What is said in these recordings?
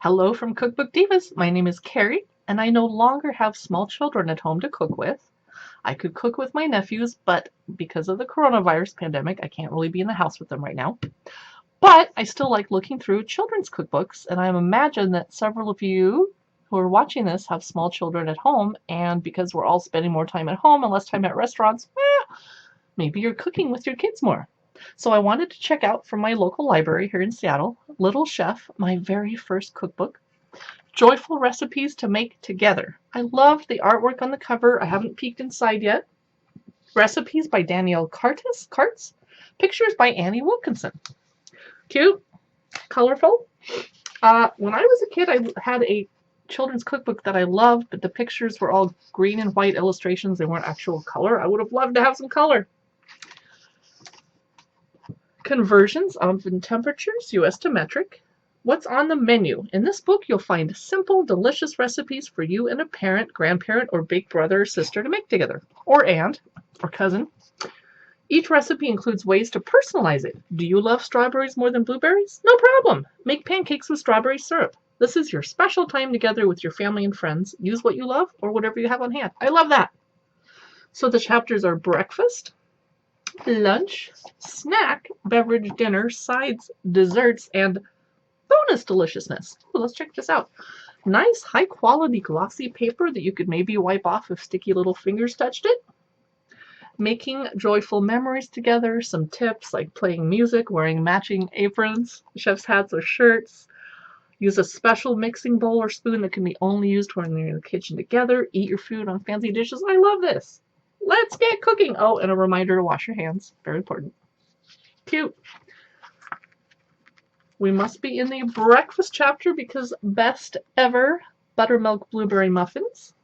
Hello from Cookbook Divas. My name is Carrie, and I no longer have small children at home to cook with. I could cook with my nephews, but because of the coronavirus pandemic, I can't really be in the house with them right now. But I still like looking through children's cookbooks, and I imagine that several of you who are watching this have small children at home, and because we're all spending more time at home and less time at restaurants, maybe you're cooking with your kids more. So I wanted to check out from my local library here in Seattle, Little Chef, my very first cookbook, Joyful Recipes to Make Together. I loved the artwork on the cover. I haven't peeked inside yet. Recipes by Danielle Kartes. Pictures by Annie Wilkinson. Cute, colorful. When I was a kid, I had a children's cookbook that I loved, but the pictures were all green and white illustrations. They weren't actual color. I would have loved to have some color. Conversions oven temperatures, US to metric. What's on the menu? In this book, you'll find simple, delicious recipes for you and a parent, grandparent, or big brother or sister to make together, or aunt, or cousin. Each recipe includes ways to personalize it. Do you love strawberries more than blueberries? No problem. Make pancakes with strawberry syrup. This is your special time together with your family and friends. Use what you love or whatever you have on hand. I love that. So the chapters are breakfast, lunch, snack, beverage, dinner, sides, desserts, and bonus deliciousness. Ooh, let's check this out. Nice, high quality glossy paper that you could maybe wipe off if sticky little fingers touched it. Making joyful memories together, some tips like playing music, wearing matching aprons, chef's hats or shirts. Use a special mixing bowl or spoon that can be only used when you're in the kitchen together. Eat your food on fancy dishes. I love this. Let's get cooking. Oh, and a reminder to wash your hands. Very important. Cute. We must be in the breakfast chapter because best ever buttermilk blueberry muffins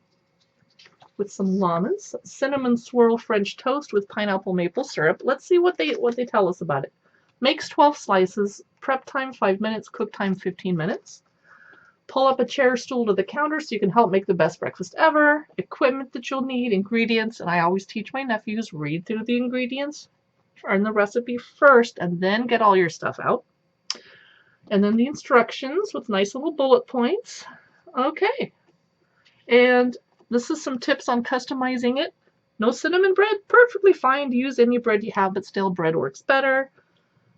with some llamas, cinnamon swirl French toast with pineapple maple syrup. Let's see what they tell us about it. Makes 12 slices. Prep time 5 minutes. Cook time 15 minutes. Pull up a chair or stool to the counter so you can help make the best breakfast ever. Equipment that you'll need, ingredients, and I always teach my nephews, read through the ingredients and the recipe first and then get all your stuff out. And then the instructions with nice little bullet points. Okay. And this is some tips on customizing it. No cinnamon bread? Perfectly fine to use any bread you have, but stale bread works better.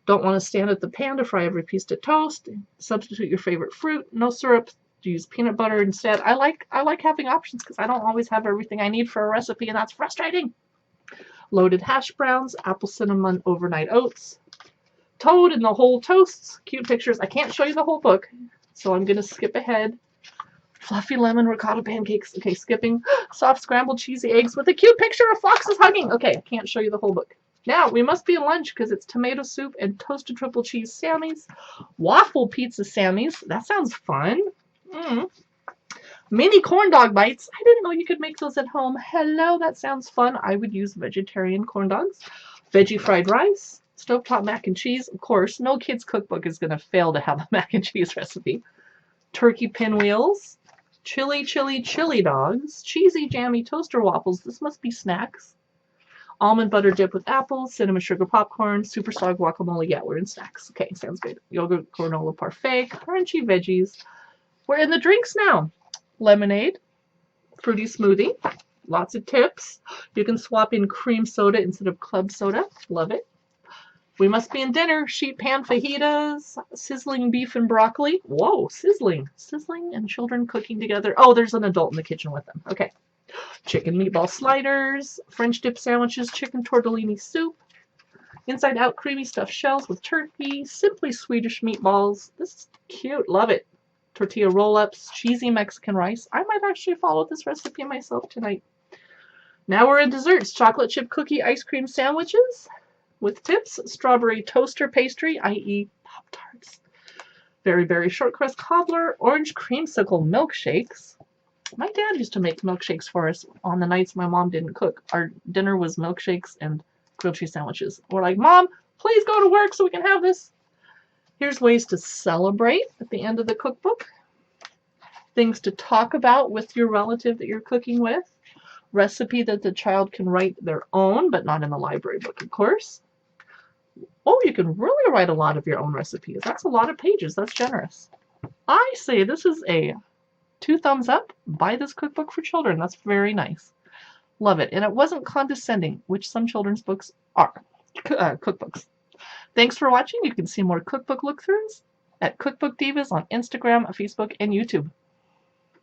Don't want to stand at the pan to fry every piece to toast. Substitute your favorite fruit. No syrup. Use peanut butter instead. I like having options because I don't always have everything I need for a recipe, and that's frustrating. Loaded hash browns, apple cinnamon overnight oats, toad in the whole toasts. Cute pictures. I can't show you the whole book, so I'm going to skip ahead. Fluffy lemon ricotta pancakes. Okay, skipping. Soft scrambled cheesy eggs with a cute picture of foxes hugging. Okay, I can't show you the whole book. Now, we must be in lunch because it's tomato soup and toasted triple cheese Sammys. Waffle pizza Sammys. That sounds fun. Mini corn dog bites. I didn't know you could make those at home. Hello, that sounds fun. I would use vegetarian corn dogs. Veggie fried rice. Stovetop mac and cheese. Of course, no kid's cookbook is going to fail to have a mac and cheese recipe. Turkey pinwheels. Chili dogs. Cheesy jammy toaster waffles. This must be snacks. Almond butter dip with apples, cinnamon sugar popcorn, superstar guacamole. Yeah, we're in snacks. Okay, sounds good. Yogurt granola parfait, crunchy veggies. We're in the drinks now. Lemonade, fruity smoothie, lots of tips. You can swap in cream soda instead of club soda. Love it. We must be in dinner. Sheet pan fajitas, sizzling beef and broccoli. Whoa, sizzling. Sizzling and children cooking together. Oh, there's an adult in the kitchen with them. Okay. Chicken meatball sliders, French dip sandwiches, chicken tortellini soup, inside out creamy stuffed shells with turkey, simply Swedish meatballs. This is cute, love it. Tortilla roll-ups, cheesy Mexican rice. I might actually follow this recipe myself tonight. Now we're in desserts, chocolate chip cookie ice cream sandwiches with tips, strawberry toaster pastry, i.e. Pop-Tarts, berry short crust cobbler, orange creamsicle milkshakes. My dad used to make milkshakes for us on the nights my mom didn't cook. Our dinner was milkshakes and grilled cheese sandwiches. We're like, Mom, please go to work so we can have this. Here's ways to celebrate at the end of the cookbook. Things to talk about with your relative that you're cooking with. Recipe that the child can write their own, but not in the library book, of course. Oh, you can really write a lot of your own recipes. That's a lot of pages. That's generous. I say this is a 2 thumbs up. Buy this cookbook for children. That's very nice. Love it. And it wasn't condescending, which some children's books are. Cookbooks. Thanks for watching. You can see more cookbook look-throughs at Cookbook Divas on Instagram, Facebook, and YouTube.